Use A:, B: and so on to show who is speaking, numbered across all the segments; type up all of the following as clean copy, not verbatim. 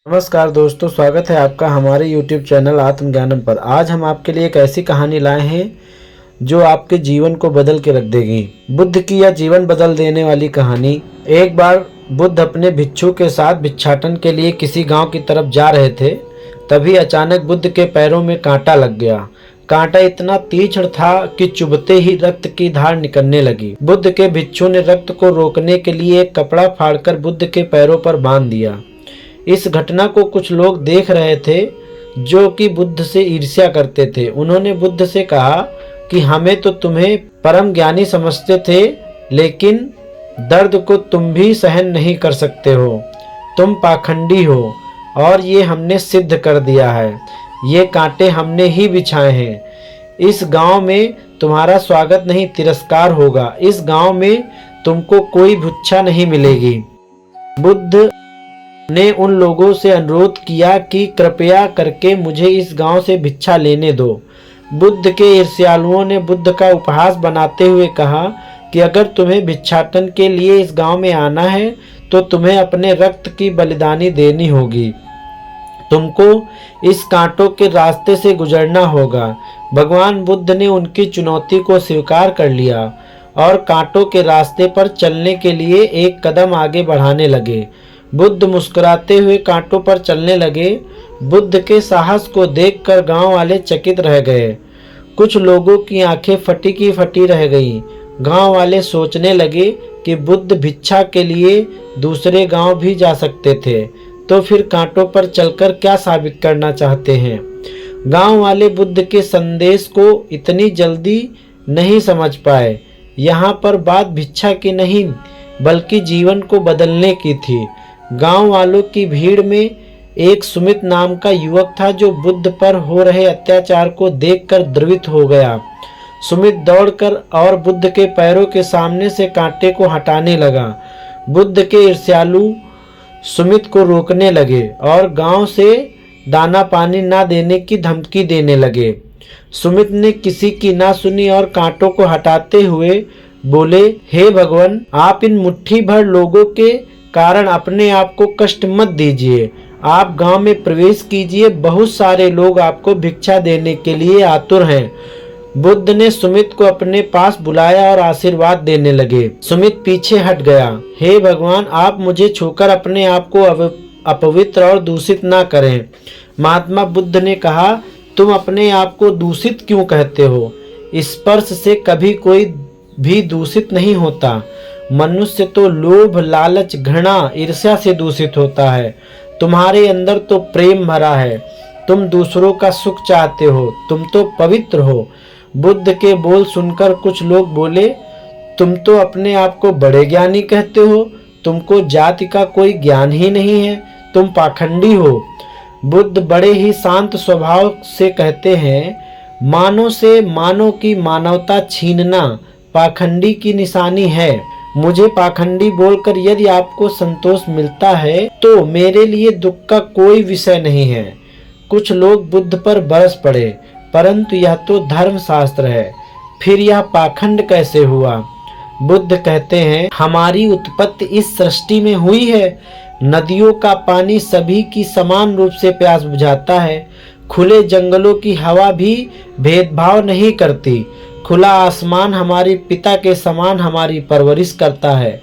A: नमस्कार दोस्तों, स्वागत है आपका हमारे YouTube चैनल आत्मज्ञानम पर। आज हम आपके लिए एक ऐसी कहानी लाए हैं जो आपके जीवन को बदल के रख देगी। बुद्ध की यह जीवन बदल देने वाली कहानी। एक बार बुद्ध अपने भिक्षु के साथ भिक्षाटन के लिए किसी गांव की तरफ जा रहे थे। तभी अचानक बुद्ध के पैरों में कांटा लग गया। कांटा इतना तीक्ष्ण था कि चुभते ही रक्त की धार निकलने लगी। बुद्ध के भिक्षु ने रक्त को रोकने के लिए एक कपड़ा फाड़कर बुद्ध के पैरों पर बांध दिया। इस घटना को कुछ लोग देख रहे थे जो कि बुद्ध से ईर्ष्या करते थे। उन्होंने बुद्ध से कहा कि हमें तो तुम्हें परम ज्ञानी समझते थे, लेकिन दर्द को तुम भी सहन नहीं कर सकते हो। तुम पाखंडी हो और ये हमने सिद्ध कर दिया है। ये कांटे हमने ही बिछाए हैं। इस गांव में तुम्हारा स्वागत नहीं, तिरस्कार होगा। इस गांव में तुमको कोई भिक्षा नहीं मिलेगी। बुद्ध ने उन लोगों से अनुरोध किया कि कृपया करके मुझे इस गांव से भिक्षा लेने दो। बुद्ध के ईर्ष्यालुओं ने बुद्ध का उपहास बनाते हुए कहा कि अगर तुम्हें भिक्षाटन के लिए इस गांव में आना है तो तुम्हें अपने रक्त की बलिदानी देनी होगी। तुमको इस कांटों के रास्ते से गुजरना होगा। भगवान बुद्ध ने उनकी चुनौती को स्वीकार कर लिया और कांटों के रास्ते पर चलने के लिए एक कदम आगे बढ़ाने लगे। बुद्ध मुस्कुराते हुए कांटों पर चलने लगे। बुद्ध के साहस को देखकर गांव वाले चकित रह गए। कुछ लोगों की आंखें फटी की फटी रह गईं। गांव वाले सोचने लगे कि बुद्ध भिक्षा के लिए दूसरे गांव भी जा सकते थे, तो फिर कांटों पर चलकर क्या साबित करना चाहते हैं। गांव वाले बुद्ध के संदेश को इतनी जल्दी नहीं समझ पाए। यहाँ पर बात भिक्षा की नहीं बल्कि जीवन को बदलने की थी। गांव वालों की भीड़ में एक सुमित नाम का युवक था जो बुद्ध पर हो रहे अत्याचार को देखकर द्रवित हो गया। सुमित दौड़कर और बुद्ध के पैरों के सामने से कांटे को हटाने लगा। बुद्ध के ईर्ष्यालु सुमित को रोकने लगे और गांव से दाना पानी ना देने की धमकी देने लगे। सुमित ने किसी की ना सुनी और कांटों को हटाते हुए बोले, हे भगवान, आप इन मुट्ठी भर लोगों के कारण अपने आप को कष्ट मत दीजिए। आप गांव में प्रवेश कीजिए, बहुत सारे लोग आपको भिक्षा देने के लिए आतुर हैं। बुद्ध ने सुमित को अपने पास बुलाया और आशीर्वाद देने लगे। सुमित पीछे हट गया। हे भगवान, आप मुझे छूकर अपने आप को अपवित्र और दूषित ना करें। महात्मा बुद्ध ने कहा, तुम अपने आप को दूषित क्यों कहते हो? स्पर्श से कभी कोई भी दूषित नहीं होता। मनुष्य तो लोभ, लालच, घृणा, ईर्ष्या से दूषित होता है। तुम्हारे अंदर तो प्रेम भरा है। तुम दूसरों का सुख चाहते हो। तुम तो पवित्र हो। बुद्ध के बोल सुनकर कुछ लोग बोले, तुम तो अपने आप को बड़े ज्ञानी कहते हो। तुमको जाति का कोई ज्ञान ही नहीं है। तुम पाखंडी हो। बुद्ध बड़े ही शांत स्वभाव से कहते हैं, मानव से मानव की मानवता छीनना पाखंडी की निशानी है। मुझे पाखंडी बोलकर यदि आपको संतोष मिलता है तो मेरे लिए दुख का कोई विषय नहीं है। कुछ लोग बुद्ध पर बरस पड़े, परंतु यह तो धर्म शास्त्र है, फिर यह पाखंड कैसे हुआ? बुद्ध कहते हैं, हमारी उत्पत्ति इस सृष्टि में हुई है। नदियों का पानी सभी की समान रूप से प्यास बुझाता है। खुले जंगलों की हवा भी भेदभाव नहीं करती। खुला आसमान हमारे पिता के समान हमारी परवरिश करता है।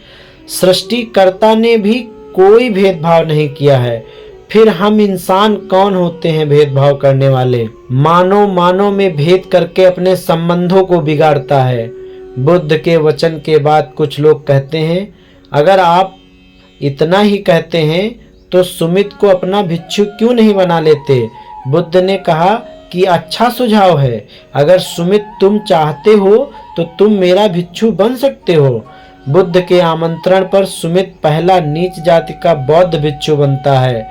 A: सृष्टिकर्ता ने भी कोई भेदभाव नहीं किया है। फिर हम इंसान कौन होते हैं भेदभाव करने वाले? मानव में भेद करके अपने संबंधों को बिगाड़ता है। बुद्ध के वचन के बाद कुछ लोग कहते हैं, अगर आप इतना ही कहते हैं तो सुमित को अपना भिक्षु क्यों नहीं बना लेते? बुद्ध ने कहा कि अच्छा सुझाव है। अगर सुमित तुम चाहते हो तो तुम मेरा भिक्षु बन सकते हो। बुद्ध के आमंत्रण पर सुमित पहला नीच जाति का बौद्ध भिक्षु बनता है।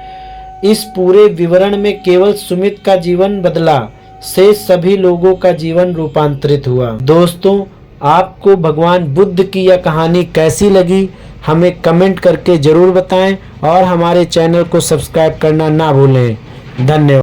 A: इस पूरे विवरण में केवल सुमित का जीवन बदला, से सभी लोगों का जीवन रूपांतरित हुआ। दोस्तों, आपको भगवान बुद्ध की यह कहानी कैसी लगी हमें कमेंट करके जरूर बताएं और हमारे चैनल को सब्सक्राइब करना ना भूलें। धन्यवाद।